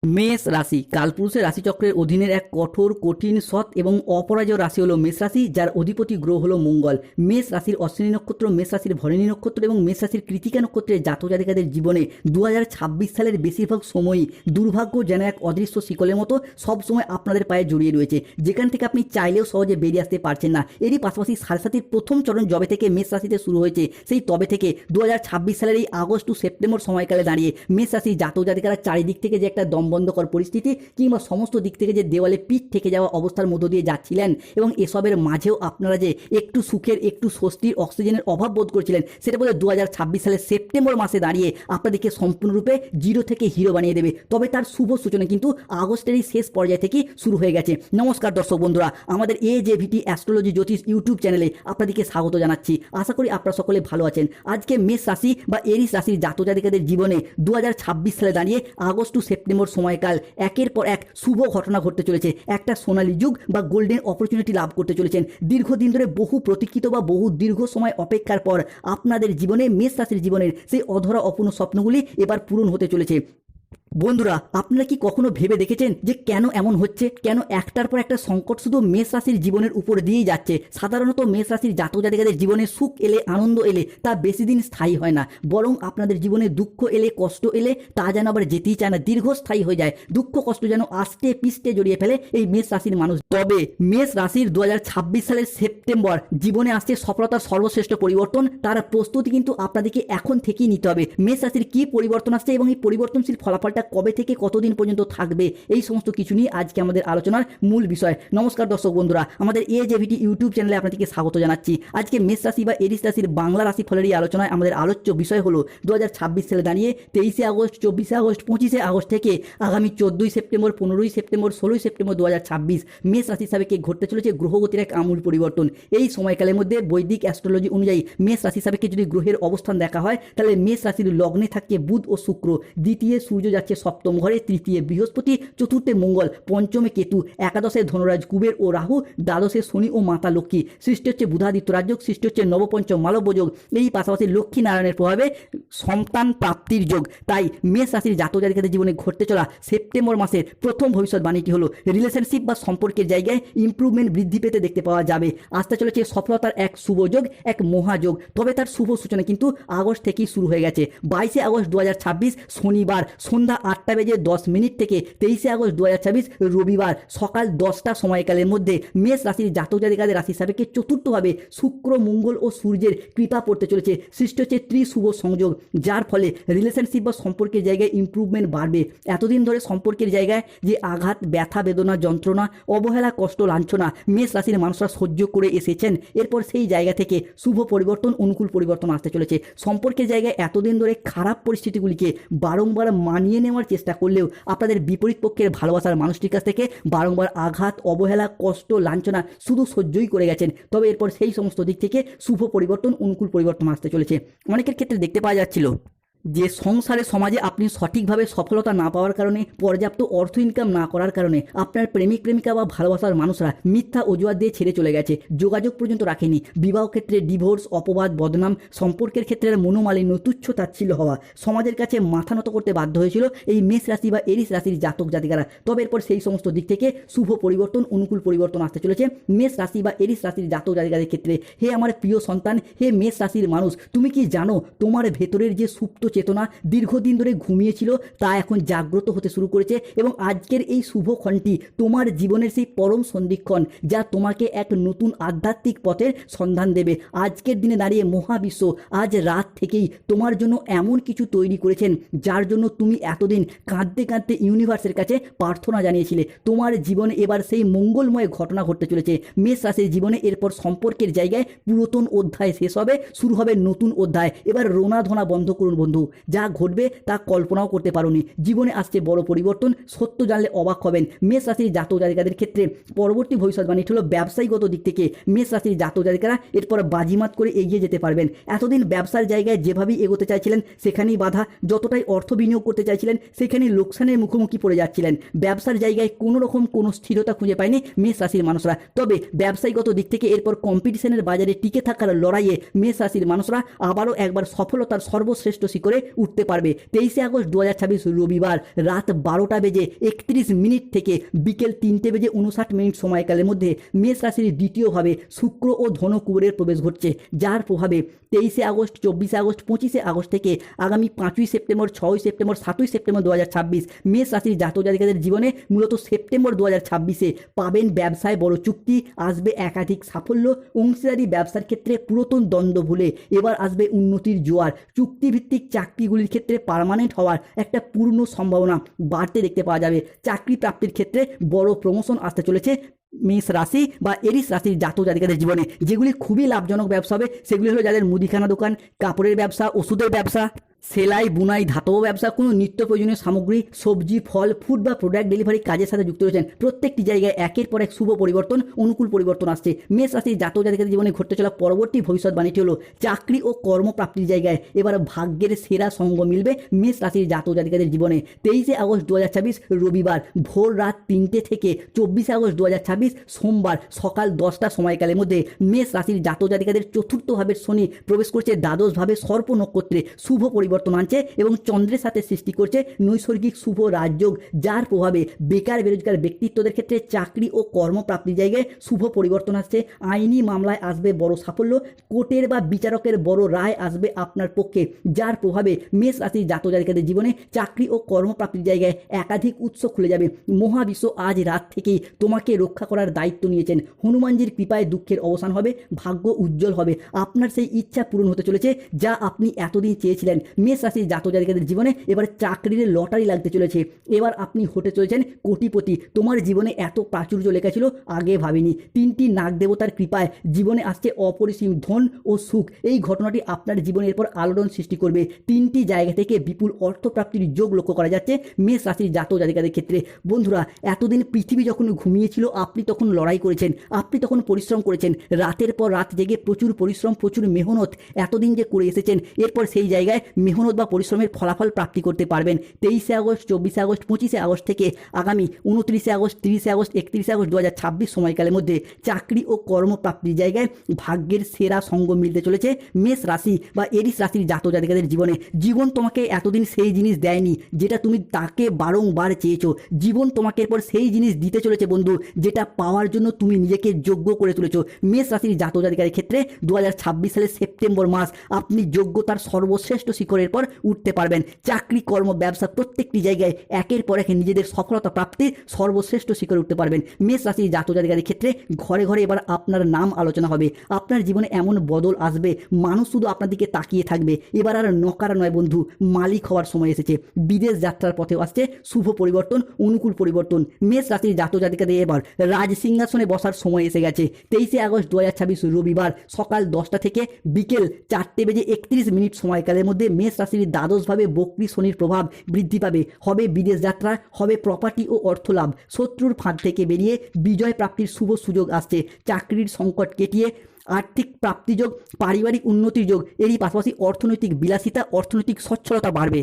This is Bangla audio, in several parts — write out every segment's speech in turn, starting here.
মেষ রাশি কালপুরুষের রাশিচক্রের অধীনের এক কঠোর, কঠিন, সৎ এবং অপরাজয় রাশি হলো মেষ রাশি, যার অধিপতি গ্রহ হলো মঙ্গল। মেষ রাশির অশ্বিনী নক্ষত্র, মেষ রাশির ভরণী নক্ষত্র এবং মেষ রাশির কৃতিকা নক্ষত্রের জাতক জাতিকাদের জীবনে 2026 সালের বেশিরভাগ সময়ই দুর্ভাগ্য যেন এক অদৃশ্য শিকলের মতো সবসময় আপনাদের পায়ে জড়িয়ে রয়েছে, যেখান থেকে আপনি চাইলেও সহজে বেরিয়ে আসতে পারছেন না। এরই পাশাপাশি সাড়ে প্রথম চরণ যবে থেকে মেষ রাশিতে শুরু হয়েছে, সেই তবে থেকে 2026 সালের এই আগস্ট টু সেপ্টেম্বর সময়কালে দাঁড়িয়ে মেষ রাশির জাতক জাতিকারা চারিদিক থেকে যে একটা দমবন্ধকর পরিস্থিতি কিংবা সমস্ত দিক থেকে যে দেওয়ালে পিঠ থেকে যাওয়া অবস্থার মধ্য দিয়ে যাচ্ছিলেন, এবং এসবের মাঝেও আপনারা যে একটু সুখের, একটু স্বস্তির, অক্সিজেনের অভাব বোধ করছিলেন, সেটা বলে 2026 সালের সেপ্টেম্বর মাসে দাঁড়িয়ে আপনাদেরকে সম্পূর্ণরূপে জিরো থেকে হিরো বানিয়ে দেবে। তবে তার শুভ সূচনা কিন্তু আগস্টের এই শেষ পর্যায় থেকেই শুরু হয়ে গেছে। নমস্কার দর্শক বন্ধুরা, আমাদের AJVT অ্যাস্ট্রোলজি জ্যোতিষ ইউটিউব চ্যানেলে আপনাদেরকে স্বাগত জানাচ্ছি। আশা করি আপনারা সকলে ভালো আছেন। আজকে মেষ রাশি বা এরিস রাশির জাতক জাতিকাদের জীবনে 2026 সালে দাঁড়িয়ে আগস্ট টু সেপ্টেম্বর সময়কাল একের পর এক শুভ ঘটনা ঘটতে চলেছে। একটা সোনালী যুগ বা গোল্ডেন অপরচুনিটি লাভ করতে চলেছেন। দীর্ঘদিন ধরে বহু প্রতীক্ষিত বা বহু দীর্ঘ সময় অপেক্ষার পর আপনাদের জীবনে, মেষ রাশির জীবনের সেই অধরা অপূর্ণ স্বপ্নগুলি এবার পূরণ হতে চলেছে। বন্ধুরা, আপনারা কি কখনো ভেবে দেখেছেন যে কেন এমন হচ্ছে? কেন একটার পর একটা সংকট শুধু মেষ রাশির জীবনের উপর দিয়েই যাচ্ছে? সাধারণত মেষ রাশির জাতক জাতিকাদের জীবনে সুখ এলে, আনন্দ এলে তা বেশি দিন স্থায়ী হয় না, বরং আপনাদের জীবনে দুঃখ এলে, কষ্ট এলে তা যেন আবার যেতেই চায় না, দীর্ঘস্থায়ী হয়ে যায়। দুঃখ কষ্ট যেন আষ্টে পিষ্টে জড়িয়ে ফেলে এই মেষ রাশির মানুষ। তবে মেষ রাশির 2026 সালের সেপ্টেম্বর জীবনে আসছে সফলতার সর্বশ্রেষ্ঠ পরিবর্তন। তার প্রস্তুতি কিন্তু আপনাদেরকে এখন থেকেই নিতে হবে। মেষ রাশির কী পরিবর্তন আসছে এবং এই পরিবর্তনশীল ফলাফলটা কবে থেকে কতদিন পর্যন্ত থাকবে, এই সমস্ত কিছু নিয়ে আজকে আমাদের আলোচনার মূল বিষয়। নমস্কার দর্শক বন্ধুরা, আমাদের AJVT ইউটিউব চ্যানেলে আপনাদেরকে স্বাগত জানাচ্ছি। আজকে মেষ রাশি বা এরিস রাশির বাংলা রাশি ফলের এই আলোচনায় আমাদের আলোচ্য বিষয় হলো 2026 সালে দাঁড়িয়ে 23শে আগস্ট, 24শে আগস্ট, 25শে আগস্ট থেকে আগামী 14ই সেপ্টেম্বর, 15ই সেপ্টেম্বর, 16ই সেপ্টেম্বর 2026 মেষ রাশি সাপেক্ষে ঘটতে চলেছে গ্রহগতির এক আমূল পরিবর্তন। এই সময়কালের মধ্যে বৈদিক অ্যাস্ট্রোলজি অনুযায়ী মেষ রাশি সাপেক্ষে যদি গ্রহের অবস্থান দেখা হয়, তাহলে মেষ রাশির লগ্নে থাকছে বুধ ও শুক্র, দ্বিতীয় সূর্য যাচ্ছে সপ্তম ঘরে, তৃতীয় বৃহস্পতি, চতুর্থে মঙ্গল, পঞ্চমে কেতু, একাদশে ধনুরাজ কুবের ও রাহু, দ্বাদশে শনি ও মাতা লক্ষ্মী। সৃষ্টি হচ্ছে বুধাদিত্য রাজযোগ, সৃষ্টি হচ্ছে নবপঞ্চম মালব্য যোগ। এই পাশাপাশি লক্ষ্মী নারায়ণের প্রভাবে সন্তান প্রাপ্তির যোগ। তাই মেষ রাশির জাতক জাতিকাদের জীবনে ঘটতে চলা সেপ্টেম্বর মাসের প্রথম ভবিষ্যৎবাণীটি হলো রিলেশনশিপ বা সম্পর্কের জায়গায় ইমপ্রুভমেন্ট বৃদ্ধি পেতে দেখতে পাওয়া যাবে। আসতে চলেছে সফলতার এক শুভ যোগ, এক মহাযোগ। তবে তার শুভ সূচনা কিন্তু আগস্ট থেকেই শুরু হয়ে গেছে। 22শে আগস্ট 2026 শনিবার সন্ধ্যা 8:10 থেকে 23শে আগস্ট 2026 রবিবার সকাল 10টা সময়কালের মধ্যে মেষ রাশির জাতক জাতিকাদের রাশি সাপেক্ষে চতুর্থভাবে শুক্র, মঙ্গল ও সূর্যের কৃপা পড়তে চলেছে। সৃষ্টি হচ্ছে ত্রিশুভ সংযোগ, যার ফলে রিলেশনশিপ বা সম্পর্কের জায়গায় ইমপ্রুভমেন্ট বাড়বে। এতদিন ধরে সম্পর্কের জায়গায় যে আঘাত, ব্যথা, বেদনা, যন্ত্রণা, অবহেলা, কষ্ট, লাঞ্ছনা মেষ রাশির মানুষরা সহ্য করে এসেছেন, এরপর সেই জায়গা থেকে শুভ পরিবর্তন, অনুকূল পরিবর্তন আসতে চলেছে। সম্পর্কের জায়গায় এতদিন ধরে খারাপ পরিস্থিতিগুলিকে বারংবার মানিয়ে নেওয়ার চেষ্টা করলেও আপনাদের বিপরীত পক্ষের ভালোবাসার মানুষটির কাছ থেকে বারংবার আঘাত, অবহেলা, কষ্ট, লাঞ্ছনা শুধু সহ্যই করে গেছেন। তবে এরপর সেই সমস্ত দিক থেকে শুভ পরিবর্তন, অনুকূল পরিবর্তন আসতে চলেছে। অনেকের ক্ষেত্রে দেখতে পাওয়া যাচ্ছিল যে সংসারে, সমাজে আপনি সঠিকভাবে সফলতা না পাওয়ার কারণে, পর্যাপ্ত অর্থ ইনকাম না করার কারণে আপনার প্রেমিক প্রেমিকা বা ভালোবাসার মানুষরা মিথ্যা অজুহাত দিয়ে ছেড়ে চলে গেছে, যোগাযোগ পর্যন্ত রাখেনি। বিবাহ ক্ষেত্রে ডিভোর্স, অপবাদ, বদনাম, সম্পর্কের ক্ষেত্রে মনোমালিন্য, তুচ্ছ তাচ্ছিল্য হওয়া, সমাজের কাছে মাথা নত করতে বাধ্য হয়েছিল এই মেষ রাশি বা এরিস রাশির জাতক জাতিকারা। তবে এরপর সেই সমস্ত দিক থেকে শুভ পরিবর্তন, অনুকূল পরিবর্তন আসতে চলেছে মেষ রাশি বা এরিস রাশির জাতক জাতিকাদের ক্ষেত্রে। হে আমার প্রিয় সন্তান, হে মেষ রাশির মানুষ, তুমি কি জানো তোমার ভেতরের যে সুপ্ত চেতনা দীর্ঘদিন ধরে ঘুমিয়েছিল তা এখন জাগ্রত হতে শুরু করেছে, এবং আজকের এই শুভ ক্ষণটি তোমার জীবনের সেই পরম সন্ধিক্ষণ যা তোমাকে এক নতুন আধ্যাত্মিক পথের সন্ধান দেবে। আজকের দিনে দাঁড়িয়ে মহাবিশ্ব আজ রাত থেকেই তোমার জন্য এমন কিছু তৈরি করেছেন যার জন্য তুমি এতদিন কাঁদতে কাঁদতে ইউনিভার্সের কাছে প্রার্থনা জানিয়েছিলে। তোমার জীবনে এবার সেই মঙ্গলময় ঘটনা ঘটতে চলেছে। মেষ রাশির জীবনে এরপর সম্পর্কের জায়গায় পুরাতন অধ্যায় শেষ হবে, শুরু হবে নতুন অধ্যায়। এবার রোনা ধোনা বন্ধ করুন বন্ধু, যা ঘটবে তা কল্পনাও করতে পারোনি। জীবনে আসছে বড় পরিবর্তন, সত্য জানলে অবাক হবেন। মেষ রাশির জাতক জাতিকাদের ক্ষেত্রে পরবর্তী ভবিষ্যৎবাণী হলো ব্যবসায়িকগত দিক থেকে মেষ রাশির জাতক জাতিকারা এরপর বাজিমাত করে এগিয়ে যেতে পারবেন। এতদিন ব্যবসার জায়গায় যেভাবেই এগোতে চাইছিলেন সেখানেই বাধা, যতটাই অর্থ বিনিয়োগ করতে চাইছিলেন সেখানেই লোকসানের মুখোমুখি পড়ে যাচ্ছিলেন। ব্যবসার জায়গায় কোনো রকম কোনো স্থিরতা খুঁজে পায়নি মেষ রাশির মানুষরা। তবে ব্যবসায়িকগত দিক থেকে এরপর কম্পিটিশনের বাজারে টিকে থাকার লড়াইয়ে মেষ রাশির মানুষরা আবারও একবার সফলতার সর্বশ্রেষ্ঠ শিখরে করে উঠতে পারবে। 23 আগস্ট 2026 রবিবার রাত 12:31 থেকে বিকেল 3:59 সময়কালের মধ্যে মেষ রাশির দ্বিতীয়ভাবে শুক্র ও ধনকুবেরের প্রবেশ ঘটছে, যার প্রভাবে 23 আগস্ট, 24 আগস্ট, 25 আগস্ট থেকে আগামী 5ই সেপ্টেম্বর, 6ই সেপ্টেম্বর, 7ই সেপ্টেম্বর 2026 মেষ রাশির জাতক জাতিকাদের জীবনে মূলত সেপ্টেম্বর 2026-এ পাবেন ব্যবসায় বড় চুক্তি, আসবে একাধিক সাফল্য, অংশীদারি ব্যবসার ক্ষেত্রে পুরাতন দ্বন্দ্ব ভুলে এবার আসবে উন্নতির জোয়ার, চুক্তিভিত্তিক চাকরিগুলির ক্ষেত্রে পার্মানেন্ট হওয়ার একটা পূর্ণ সম্ভাবনা বাড়তে দেখতে পাওয়া যাবে। চাকরি প্রাপ্তির ক্ষেত্রে বড় প্রমোশন আসতে চলেছে মেষ রাশি বা এরিস রাশির জাতক জাতিকাদের জীবনে। যেগুলি খুবই লাভজনক ব্যবসা হবে সেগুলি হলো যাদের মুদিখানা দোকান, কাপড়ের ব্যবসা, ওষুধের ব্যবসা, সেলাই, বুনাই, ধাতব ব্যবসা, কোনো নিত্য প্রয়োজনীয় সামগ্রী, সবজি, ফল, ফুড বা প্রোডাক্ট ডেলিভারি কাজের সাথে যুক্ত রয়েছেন। প্রত্যেকটি জায়গায় একের পর এক শুভ পরিবর্তন, অনুকূল পরিবর্তন আসছে। মেষ রাশির জাতক জাতিকাদের জীবনে ঘটতে চলা পরবর্তী ভবিষ্যৎবাণীটি হলো চাকরি ও কর্মপ্রাপ্তির জায়গায় এবার ভাগ্যের সেরা সঙ্গ মিলবে মেষ রাশির জাতক জাতিকাদের জীবনে। 23 আগস্ট 2026 রবিবার ভোর রাত 3টে থেকে 24 আগস্ট 2026 সোমবার সকাল 10টা সময়কালের মধ্যে মেষ রাশির জাতক জাতিকাদের চতুর্থ ভাবের শনি প্রবেশ করছে দ্বাদশ ভাবে সর্প নক্ষত্রে, শুভ পরিবর্তন আনছে এবং চন্দ্রের সাথে সৃষ্টি করছে নৈসর্গিক শুভ রাজযোগ, যার প্রভাবে বেকার বেরোজগার ব্যক্তিত্বদের ক্ষেত্রে চাকরি ও কর্মপ্রাপ্তির জায়গায় শুভ পরিবর্তন আসছে। আইনি মামলায় আসবে বড় সাফল্য, কোর্টের বা বিচারকের বড় রায় আসবে আপনার পক্ষে, যার প্রভাবে মেষ রাশির জাতক জাতিকাদের জীবনে চাকরি ও কর্মপ্রাপ্তির জায়গায় একাধিক উৎস খুলে যাবে। মহাবিশ্ব আজ রাত থেকেই তোমাকে রক্ষা করার দায়িত্ব নিয়েছেন। হনুমানজির কৃপায় দুঃখের অবসান হবে, ভাগ্য উজ্জ্বল হবে, আপনার সেই ইচ্ছা পূরণ হতে চলেছে যা আপনি এতদিন চেয়েছিলেন। মেষ রাশির জাতক জাতিকাদের জীবনে এবার চাকরির লটারি লাগতে চলেছে। এবার আপনি হতে চলেছেন কোটিপতি। তোমার জীবনে এত প্রাচুর্য লেখা ছিল আগে ভাবিনি। 3টি নাগ দেবতার কৃপায় জীবনে আসছে অপরিসীম ধন ও সুখ। এই ঘটনাটি আপনার জীবনের পর আলোড়ন সৃষ্টি করবে। 3টি জায়গা থেকে বিপুল অর্থপ্রাপ্তির যোগ লক্ষ্য করা যাচ্ছে মেষ রাশির জাতক জাতিকাদের ক্ষেত্রে। বন্ধুরা, এতদিন পৃথিবী যখন ঘুমিয়েছিল আপনি তখন লড়াই করেছেন, আপনি তখন পরিশ্রম করেছেন, রাতের পর রাত জেগে প্রচুর পরিশ্রম, প্রচুর মেহনত এতদিন যে করে এসেছেন, এরপর সেই জায়গায় মেহনত বা পরিশ্রমের ফলাফল প্রাপ্তি করতে পারবেন। 23 আগস্ট, 24 আগস্ট, 25 আগস্ট থেকে আগামী 29 আগস্ট, 30 আগস্ট, 31 আগস্ট 2026 সময়কালের মধ্যে চাকরি ও কর্মপ্রাপ্তির জায়গায় ভাগ্যের সেরা সঙ্গ মিলতে চলেছে মেষ রাশি বা এরিস রাশির জাতক জাতিকাদের জীবনে। জীবন তোমাকে এতদিন সেই জিনিস দেয়নি যেটা তুমি তাকে বারংবার চেয়েছো। জীবন তোমাকে এরপর সেই জিনিস দিতে চলেছে বন্ধু, যেটা পাওয়ার জন্য তুমি নিজেকে যোগ্য করে তুলেছো। মেষ রাশির জাতক জাতিকাদের ক্ষেত্রে 2026 সালের সেপ্টেম্বর মাস আপনি যোগ্যতার সর্বশ্রেষ্ঠ শিখরের পর উঠতে পারবেন। চাকরি, কর্ম, ব্যবসা প্রত্যেকটি জায়গায় একের পর এক নিজেদের সফলতা প্রাপ্তির সর্বশ্রেষ্ঠ শিখরে উঠতে পারবেন। মেষ রাশির জাতক জাতিকাদের ক্ষেত্রে ঘরে ঘরে এবার আপনার নাম আলোচনা হবে। আপনার জীবনে এমন বদল আসবে, মানুষ শুধু আপনার দিকে তাকিয়ে থাকবে। এবার আর নকার নয় বন্ধু, মালিক হওয়ার সময় এসেছে। বিদেশ যাত্রার পথে আসছে শুভ পরিবর্তন, অনুকূল পরিবর্তন। মেষ রাশির জাতক জাতিকাদের এবার রাজ সিংহাসনে বসার সময় এসে গেছে। 23 আগস্ট 2026 রবিবার সকাল 10টা থেকে বিকেল 4:31 সময়কালের মধ্যে মেষ রাশির দ্বাদশভাবে বক্রী শনির প্রভাব বৃদ্ধি পাবে। হবে বিদেশ যাত্রা, হবে প্রপার্টি ও অর্থ লাভ। শত্রুর ফাঁদ থেকে বেরিয়ে বিজয় প্রাপ্তির শুভ সুযোগ আসছে। চাকরির সংকট কেটিয়ে আর্থিক প্রাপ্তিযোগ, পারিবারিক উন্নতির যোগ, এরই পাশাপাশি অর্থনৈতিক বিলাসিতা, অর্থনৈতিক সচ্ছলতা বাড়বে।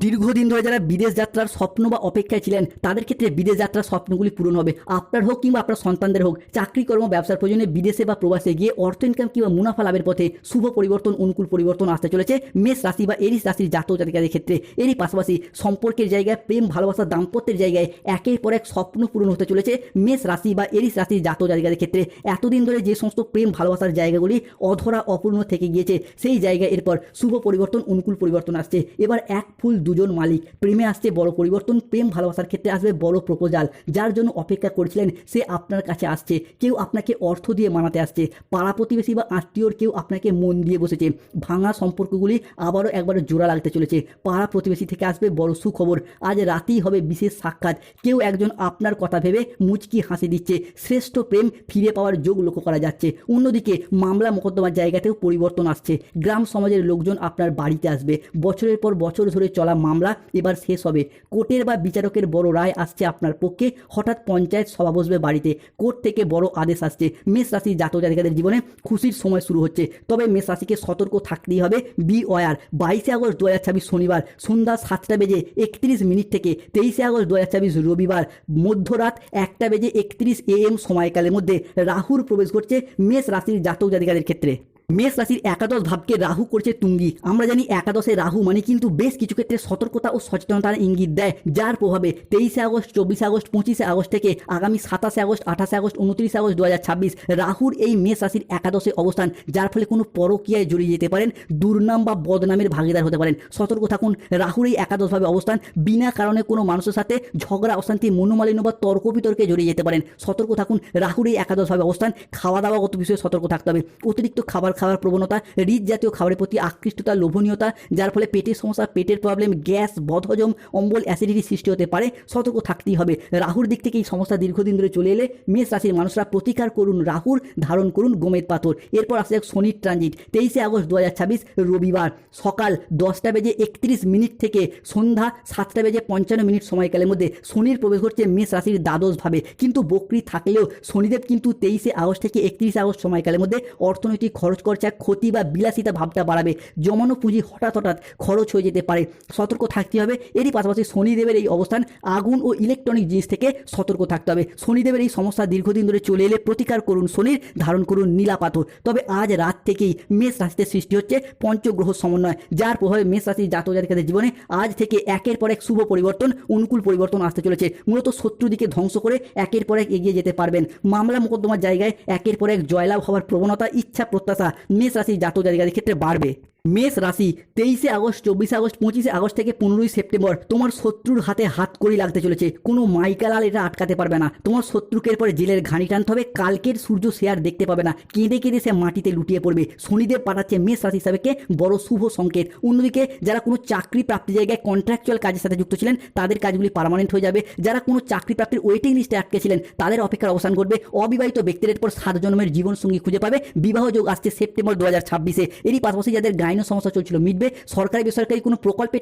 দীর্ঘদিন ধরে যারা বিদেশ যাত্রার স্বপ্ন বা অপেক্ষায় ছিলেন তাদের ক্ষেত্রে বিদেশ যাত্রার স্বপ্নগুলি পূরণ হবে। আপনার হোক কিংবা আপনার সন্তানদের হোক, চাকরি, কর্ম, ব্যবসার প্রয়োজনে বিদেশে বা প্রবাসে গিয়ে অর্থ ইনকাম কিংবা মুনাফা লাভের পথে শুভ পরিবর্তন, অনুকূল পরিবর্তন আসতে চলেছে মেষ রাশি বা এরিস রাশির জাতক জাতিকাদের ক্ষেত্রে। এরই পাশাপাশি সম্পর্কের জায়গায়, প্রেম, ভালোবাসা, দাম্পত্যের জায়গায় একের পর এক স্বপ্ন পূরণ হতে চলেছে মেষ রাশি বা এরিস রাশির জাতক জাতিকাদের ক্ষেত্রে। এতদিন ধরে যে সমস্ত প্রেম ভালোবাসার জায়গাগুলি অধরা অপূর্ণ থেকে গিয়েছে সেই জায়গায় এরপর শুভ পরিবর্তন, অনুকূল পরিবর্তন আসছে। এবার এক ফুল দুজন মালিক। প্রেমে আসছে বড় পরিবর্তন, প্রেম ভালোবাসার ক্ষেত্রে আসবে বড় প্রপোজাল। যার জন্য অপেক্ষা করছিলেন সে আপনার কাছে আসছে। কেউ আপনাকে অর্থ দিয়ে মানাতে আসছে, পাড়া প্রতিবেশী বা আত্মীয়র কেউ আপনাকে মন দিয়ে বসেছে। ভাঙা সম্পর্কগুলি আবারও একবার জোড়া লাগতে চলেছে। পাড়া প্রতিবেশী থেকে আসবে বড় সুখবর। আজ রাতেই হবে বিশেষ সাক্ষাৎ। কেউ একজন আপনার কথা ভেবে মুচকি হাসি দিচ্ছে। শ্রেষ্ঠ প্রেম ফিরে পাওয়ার যোগ লক্ষ্য করা যাচ্ছে। অন্যদিকে মামলা মোকদ্দমার জায়গাতেও পরিবর্তন আসছে। গ্রাম সমাজের লোকজন আপনার বাড়িতে আসবে। বছরের পর বছর ধরে চলা মামলা এবার শেষ হবে। কোর্টের বা বিচারকের বড় রায় আসছে আপনার পক্ষে। হঠাৎ পঞ্চায়েত সভা বসবে বাড়িতে। কোর্ট থেকে বড় আদেশ আসছে। মেষ রাশির জাতক জাতিকাদের জীবনে খুশির সময় শুরু হচ্ছে। তবে মেষ রাশিকে সতর্ক থাকতেই হবে। B war. 22 আগস্ট 2026 শনিবার সন্ধ্যা 7:31 থেকে 23 আগস্ট 2026 রবিবার মধ্যরাত 1:31 AM সময়কালের মধ্যে রাহুর প্রবেশ ঘটছে মেষ রাশির জাতক জাতিকাদের ক্ষেত্রে। মেষ রাশির একাদশ ভাবকে রাহু করছে তুঙ্গি। আমরা জানি একাদশে রাহু মানে কিন্তু বেশ কিছু ক্ষেত্রে সতর্কতা ও সচেতনতার ইঙ্গিত দেয়, যার প্রভাবে 23শে আগস্ট, 24শে আগস্ট, 25শে আগস্ট থেকে আগামী 27শে আগস্ট, 28শে আগস্ট, 29শে আগস্ট 2026 রাহুর এই মেষ রাশির একাদশে অবস্থান, যার ফলে কোনো পরকীয়ায় জড়িয়ে যেতে পারেন, দুর্নাম বা বদনামের ভাগিদার হতে পারেন। সতর্ক থাকুন। রাহুর এই একাদশভাবে অবস্থান বিনা কারণে কোনো মানুষের সাথে ঝগড়া, অশান্তি, মনোমালিন্য বা তর্ক বিতর্কে জড়িয়ে যেতে পারেন। সতর্ক থাকুন। রাহুর এই একাদশভাবে অবস্থান খাওয়া দাওয়াগত বিষয়ে সতর্ক থাকতে হবে। অতিরিক্ত খাবার খাওয়ার প্রবণতা, রিচ জাতীয় খাবারের প্রতি আকৃষ্টতা, লোভনীয়তা, যার ফলে পেটের সমস্যা, পেটের প্রবলেম, গ্যাস, বদহজম, অম্বল, অ্যাসিডিটি সৃষ্টি হতে পারে। সতর্ক থাকতেই হবে। রাহুর দিক থেকে এই সমস্যা দীর্ঘদিন ধরে চলে এলে মেষ রাশির মানুষরা প্রতিকার করুন রাহুর, ধারণ করুন গোমেদ পাথর। এরপর আসে এক শনির ট্রানজিট 23শে আগস্ট 2026 রবিবার সকাল 10:31 থেকে সন্ধ্যা 7:55 সময়কালের মধ্যে শনির প্রবেশ ঘটছে মেষ রাশির দ্বাদশভাবে। কিন্তু বক্রী থাকলেও শনিদেব কিন্তু 23শে আগস্ট থেকে 31শে আগস্ট সময়কালের মধ্যে অর্থনৈতিক খরচ খরচা, ক্ষতি বা বিলাসিতা ভাবটা বাড়াবে। জমানো পুঁজি হঠাৎ খরচ হয়ে যেতে পারে। সতর্ক থাকতে হবে। এরই পাশাপাশি শনিদেবের এই অবস্থান আগুন ও ইলেকট্রনিক জিনিস থেকে সতর্ক থাকতে হবে। শনিদেবের এই সমস্যা দীর্ঘদিন ধরে চলে এলে প্রতিকার করুন শনির, ধারণ করুন নীলা পাথর। তবে আজ রাত থেকেই মেষ রাশিতে সৃষ্টি হচ্ছে পঞ্চগ্রহ সমন্বয়, যার প্রভাবে মেষ রাশির জাতক জাতিকাদের জীবনে আজ থেকে একের পর এক শুভ পরিবর্তন, অনুকূল পরিবর্তন আসতে চলেছে। মূলত শত্রুদিকে ধ্বংস করে একের পর এক এগিয়ে যেতে পারবেন। মামলা মোকদ্দমার জায়গায় একের পর এক জয়লাভ হওয়ার প্রবণতা, ইচ্ছা, প্রত্যাশা মেষ রাশির জাতক জাতিকাদের ক্ষেত্রে বাড়বে। মেষ রাশি 23শে আগস্ট, 24শে আগস্ট, 25শে আগস্ট থেকে 15ই সেপ্টেম্বর তোমার শত্রুর হাতে হাতকড়ি লাগতে চলেছে। কোনো মাইকালাল এটা আটকাতে পারবে না। তোমার শত্রুকে এরপরে জেলের ঘানি টানতে হবে। কালকের সূর্য সে আর দেখতে পাবে না। কেঁদে কেঁদে সে মাটিতে লুটিয়ে পড়বে। শনিদেব পাঠাচ্ছে মেষ রাশি হিসাবেকে বড় শুভ সংকেত। অন্যদিকে যারা কোনো চাকরি প্রাপ্তি জায়গায় কন্ট্রাকচুয়াল কাজের সাথে যুক্ত ছিলেন তাদের কাজগুলি পার্মানেন্ট হয়ে যাবে। যারা কোনো চাকরি প্রাপ্তির ওয়েটিং লিস্টে আটকে ছিলেন তাদের অপেক্ষার অবসান ঘটবে। অবিবাহিত ব্যক্তিদের পর 7 জন্মের জীবনসঙ্গী খুঁজে পাবে। বিবাহ যোগ আসছে সেপ্টেম্বর 2026-এ। এরই পাশাপাশি যাদের গাইনো সমস্যা চলছিল মিটবে। সরকারি বেসরকারি কোনো প্রকল্পে